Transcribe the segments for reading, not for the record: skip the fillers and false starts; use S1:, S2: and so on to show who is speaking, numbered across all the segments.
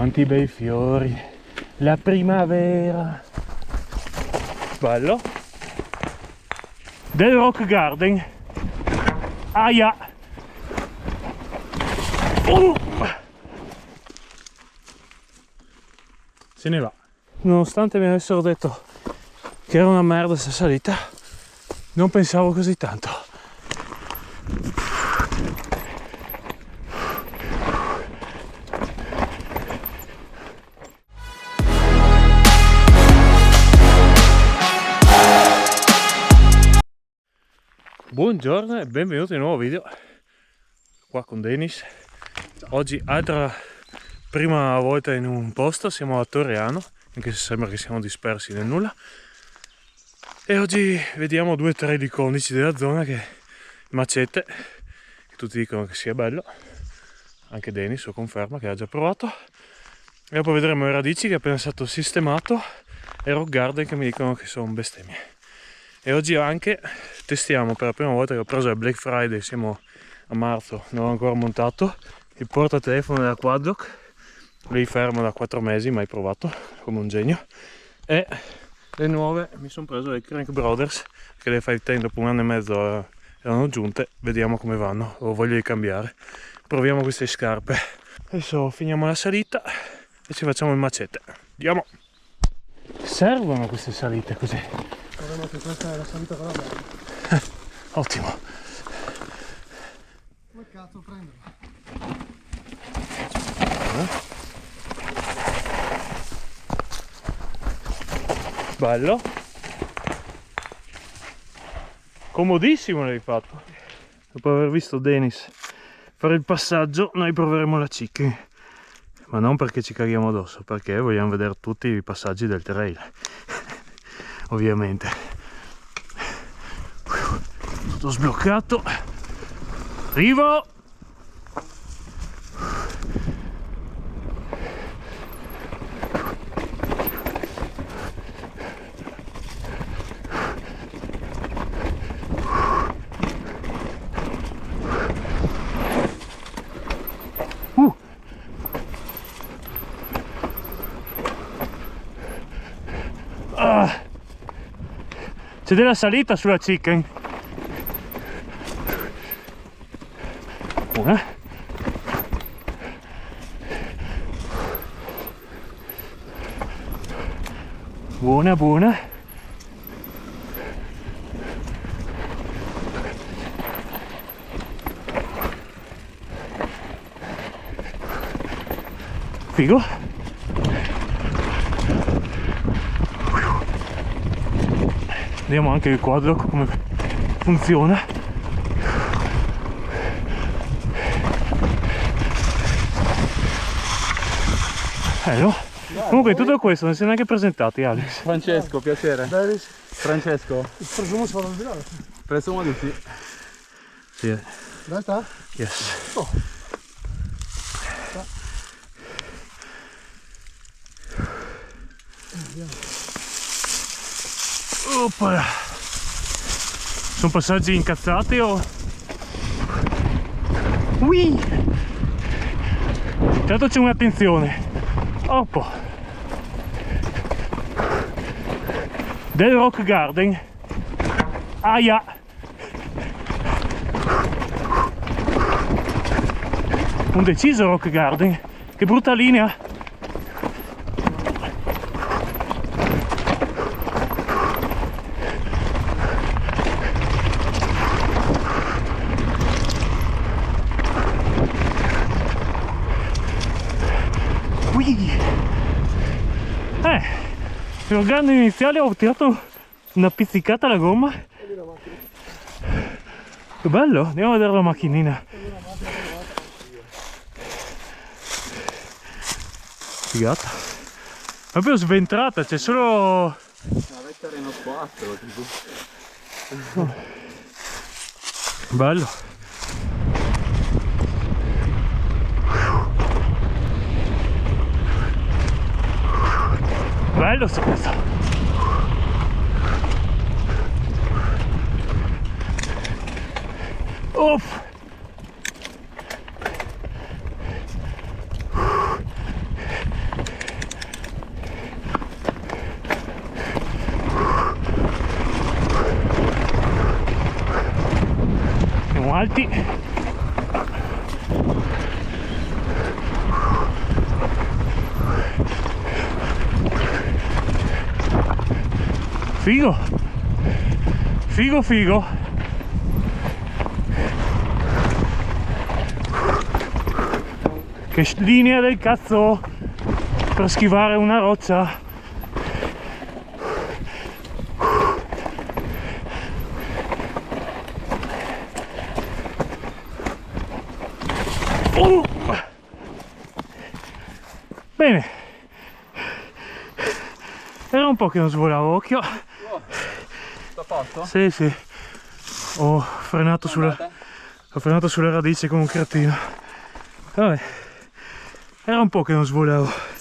S1: Quanti bei fiori, la primavera. Bello. Del Rock Garden. Aia. Se ne va. Nonostante mi avessero detto che era una merda questa salita, non pensavo così tanto. Buongiorno e benvenuti in un nuovo video qua con Denis. Oggi altra prima volta in un posto, siamo a Torriano, anche se sembra che siamo dispersi nel nulla. E oggi vediamo 2 o 3 iconici della zona, che Macete, che tutti dicono che sia bello, anche Denis lo conferma che ha già provato. E dopo vedremo i Radici, che è appena stato sistemato, e Rock Garden, che mi dicono che sono bestemmie. E oggi anche testiamo per la prima volta, che ho preso il Black Friday, siamo a marzo, non ho ancora montato il portatelefono della Quadlock, lì fermo da 4 mesi, mai provato, come un genio. E le nuove, mi sono preso le Crank Brothers, che le 510 dopo 1 anno e mezzo erano giunte, vediamo come vanno, ho voglia di cambiare. Proviamo queste scarpe. Adesso finiamo la salita e ci facciamo il Macete. Andiamo! Servono queste salite così.
S2: Guarda che questa è la salita con la bella.
S1: Ottimo.
S2: Come cazzo prenderla?
S1: Bello. Comodissimo l'hai fatto. Dopo aver visto Denis fare il passaggio, noi proveremo la chicken. Ma non perché ci caghiamo addosso, perché vogliamo vedere tutti i passaggi del trail. Ovviamente. Tutto sbloccato. Arrivo! C'è della salita sulla chicken. Una. Buona, buona. Figo. Vediamo anche il quadro come funziona. Bello. Comunque tutto questo non si è neanche presentati, Alex.
S3: Francesco, piacere.
S2: Denis.
S3: Francesco.
S2: Presumo si fa il virale.
S3: Presumo di sì.
S1: Sì.
S2: In realtà?
S1: Yes.
S2: Oh.
S1: Opala. Sono passaggi incazzati o... Ui! Intanto c'è un'attenzione. Oppo. Del Rock Garden. Aia! Un deciso Rock Garden. Che brutta linea. Per il grande iniziale ho tirato una pizzicata alla gomma. Che bello, andiamo a vedere la macchinina. Figata. Proprio sventrata, c'è solo...
S3: La vecchia Renault 4 tipo.
S1: Bello. Bello sto questo. Uff. alti. Figo, figo, figo. Che linea del cazzo per schivare una roccia. Bene, era un po' che non svolavo, occhio.
S3: Sto a posto?
S1: Sì, sì, ho frenato sulle radici come un cretino. Vabbè, era un po' che non svolavo.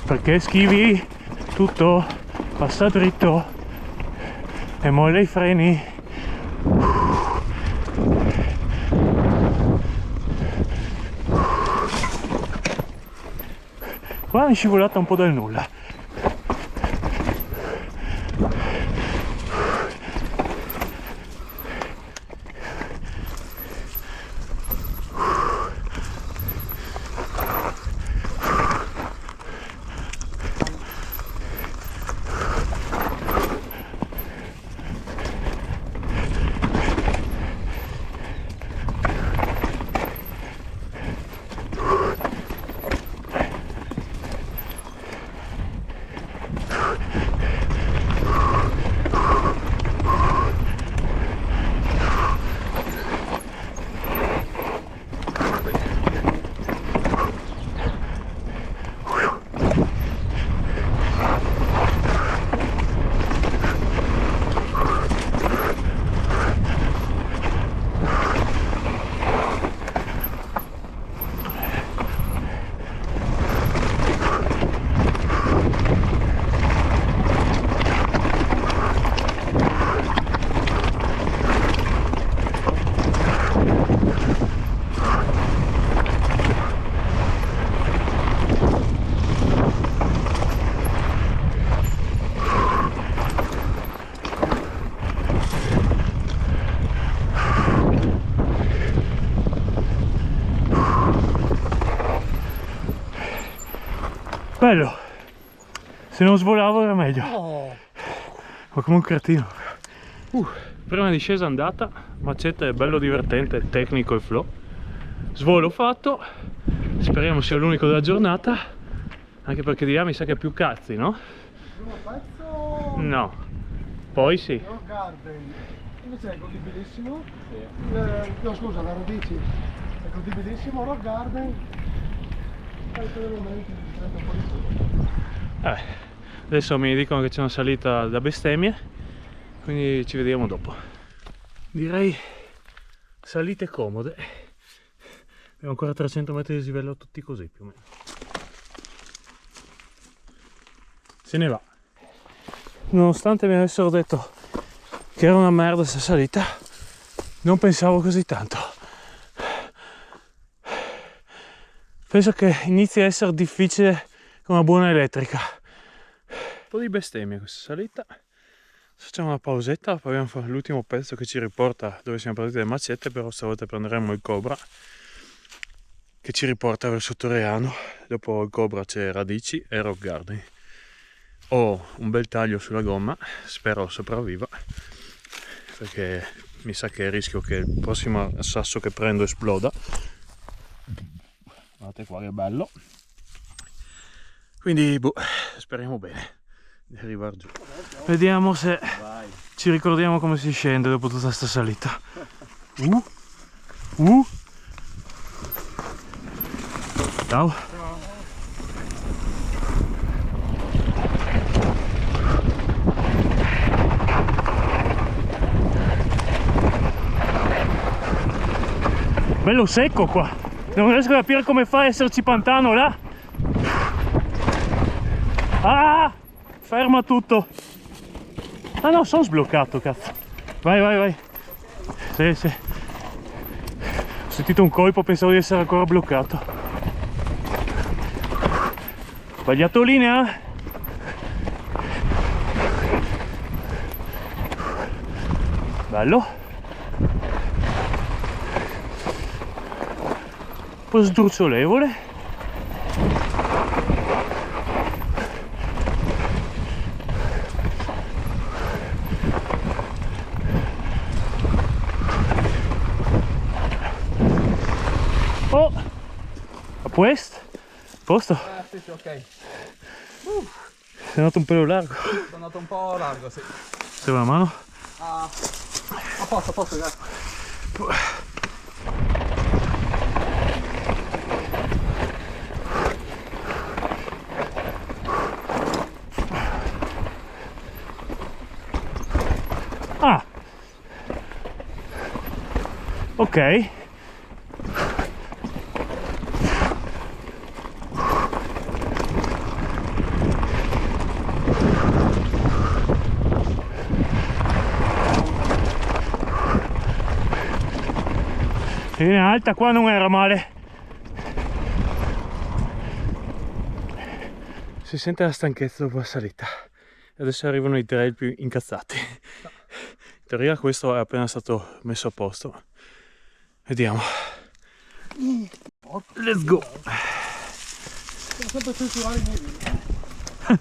S1: Perché schivi tutto, passa dritto e molla i freni. Qua è scivolata un po' dal nulla. Bello, se non svolavo era meglio. Ma come un cretino. Prima discesa andata, Macete è bello divertente, tecnico e flow. Svolo fatto, speriamo sia l'unico della giornata, anche perché di là mi sa che è più cazzi, no?
S2: Primo pezzo...
S1: No, poi sì.
S2: Rock Garden, invece è godibilissimo. No scusa, la radici è godibilissimo. Rock Garden, per i momenti di prendere un po' di tutto.
S1: Adesso mi dicono che c'è una salita da bestemmie, quindi ci vediamo dopo. Direi salite comode. Abbiamo ancora 300 metri di dislivello tutti così più o meno. Se ne va. Nonostante mi avessero detto che era una merda questa salita, non pensavo così tanto. Penso che inizi a essere difficile con una buona elettrica. Un po' di bestemmia questa salita. Facciamo una pausetta, poi abbiamo fatto l'ultimo pezzo che ci riporta dove siamo partiti dalle Macete, però stavolta prenderemo il Cobra che ci riporta verso Torreano. Dopo il Cobra c'è Radici e Rock Garden. Ho un bel taglio sulla gomma, spero sopravviva, perché mi sa che rischio che il prossimo sasso che prendo esploda. Guardate qua che bello. Quindi speriamo bene di arrivare giù. Vediamo se ci ricordiamo come si scende dopo tutta questa salita. Ciao. Bello secco qua, non riesco a capire come fa a esserci pantano là. Ah! ferma tutto. Ah no, sono sbloccato, cazzo. Vai, vai, vai. Sì, sì. Ho sentito un colpo, pensavo di essere ancora bloccato. Sbagliato linea. Bello. Un po' sdrucciolevole. Oh, a posto?
S3: Sì, sì, ok.
S1: Sei andato un pelo largo.
S3: Sono andato un po' largo, sì.
S1: Serve la mano?
S3: A posto, grazie.
S1: Ah, ok. Linea alta qua non era male. Si sente la stanchezza dopo la salita. Adesso arrivano i trail più incazzati. In teoria questo è appena stato messo a posto. Vediamo. Let's go.
S2: Sono sempre censurati i miei video.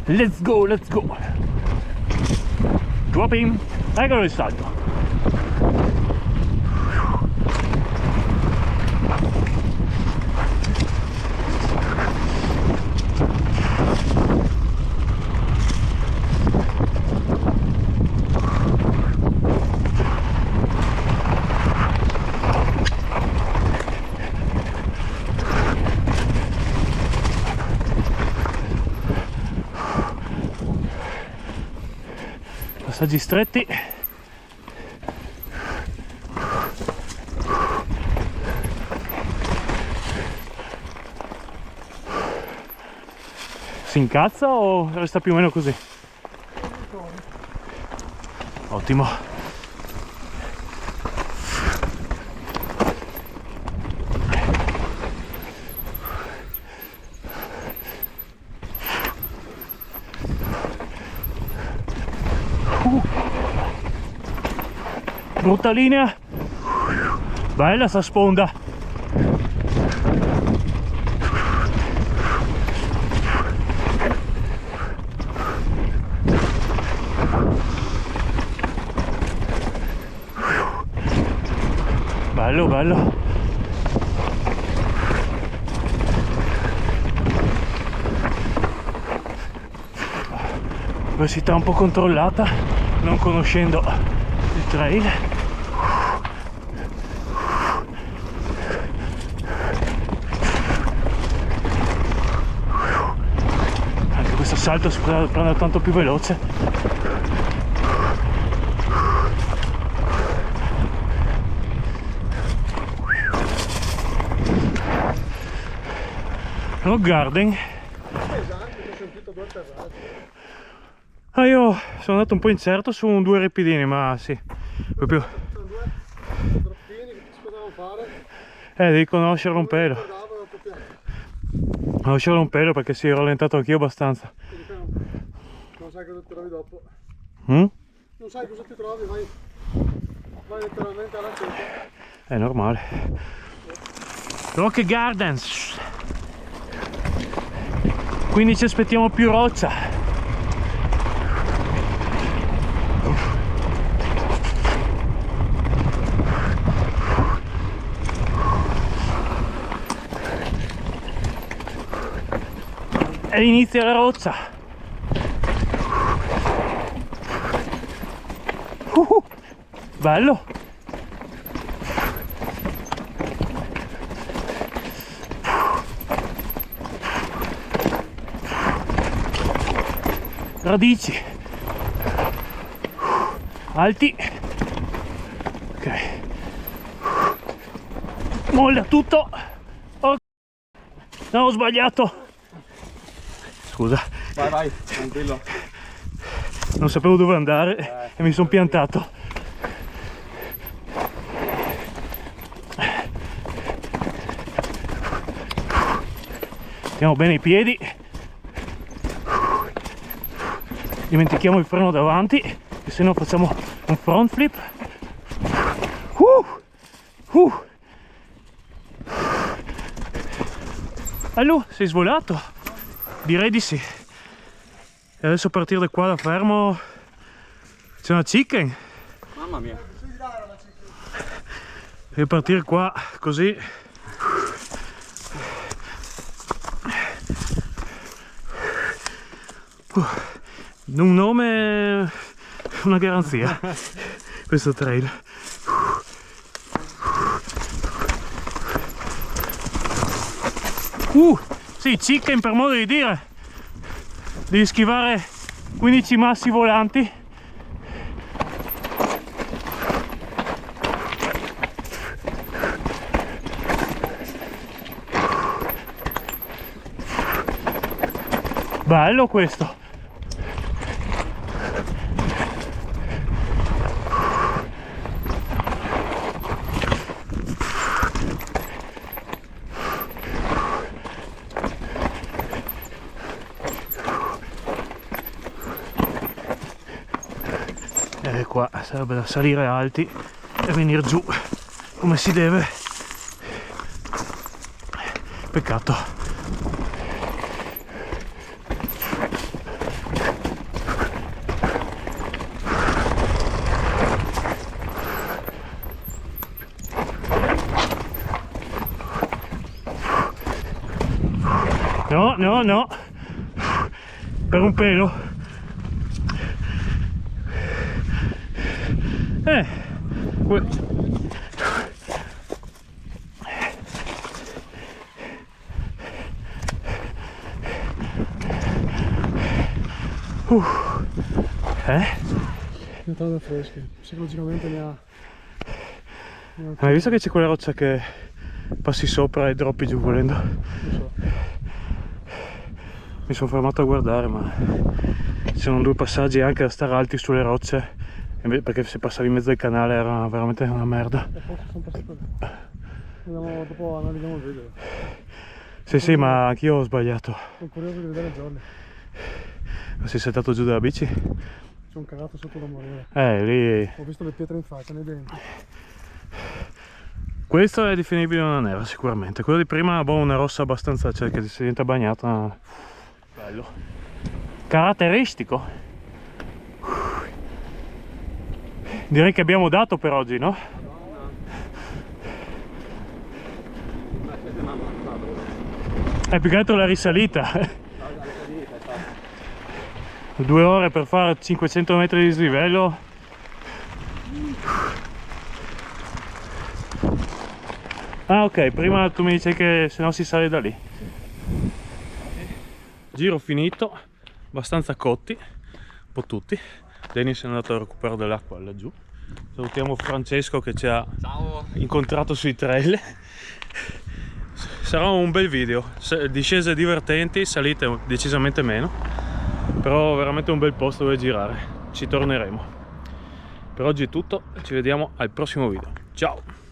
S1: Let's go, let's go. Drop in. Eccolo il salto. Passaggi stretti. Si incazza o resta più o meno così? Ottimo. Brutta linea. Bella sta sponda. Bello, bello. Velocità un po' controllata, non conoscendo il trail. Anche questo salto si prende tanto più veloce. Rock Garden. Ah, io sono andato un po' incerto su 2 ripidini, ma sì, proprio.
S2: Sono 2 droppini che si potevano fare.
S1: Devi conoscerlo un pelo. Conoscerlo un pelo perché si è rallentato anch'io abbastanza.
S2: Non sai cosa ti trovi dopo.
S1: Non
S2: sai cosa ti trovi, vai letteralmente alla cieca.
S1: È normale. Rock Gardens. Quindi ci aspettiamo più roccia. E inizia la roccia. Bello. Radici alti. Ok, molla tutto. Oh, no, ho sbagliato. scusa.
S3: Vai, vai, tranquillo.
S1: Non sapevo dove andare e mi sono piantato. Teniamo bene i piedi. Dimentichiamo il freno davanti, che se no facciamo un front flip. Allora, sei svolato? Direi di sì. E adesso a partire da qua da fermo c'è una chicken.
S3: Mamma mia.
S1: E partire qua così. Un nome, una garanzia. Questo trail. Sì, chicken per modo di dire. Devi schivare 15 massi volanti. Bello questo. E qua sarebbe da salire alti e venire giù come si deve. Peccato. No, no, no, per un pelo.
S2: Entrate fresche, psicologicamente mi ha...
S1: Hai visto che c'è quella roccia che passi sopra e droppi giù volendo?
S2: Non so.
S1: Mi sono fermato a guardare, ma ci sono due passaggi anche da stare alti sulle rocce, perché se passavi in mezzo al canale era veramente una merda.
S2: E forse sono passato lì. Dopo analizziamo il video.
S1: Sì, ma anch'io ho sbagliato.
S2: Sono curioso di vedere Johnny.
S1: Ma sei saltato giù dalla bici?
S2: C'è un cagato sotto da morire.
S1: Lì...
S2: Ho visto le pietre in faccia, nei denti.
S1: Questo è definibile una nera sicuramente. Quello di prima, boh, una rossa abbastanza, cioè che si diventa bagnata. Bello. Caratteristico. Direi che abbiamo dato per oggi, no? È più che altro la risalita. 2 ore per fare 500 metri di dislivello. Ah, ok, prima tu mi dicevi che se no si sale da lì. Giro finito, abbastanza cotti, un po' tutti. Dennis è andato a recuperare dell'acqua laggiù. Salutiamo Francesco che ci ha incontrato sui trail. Sarà un bel video, discese divertenti, salite decisamente meno, però veramente un bel posto dove girare. Ci torneremo. Per oggi è tutto, ci vediamo al prossimo video. Ciao!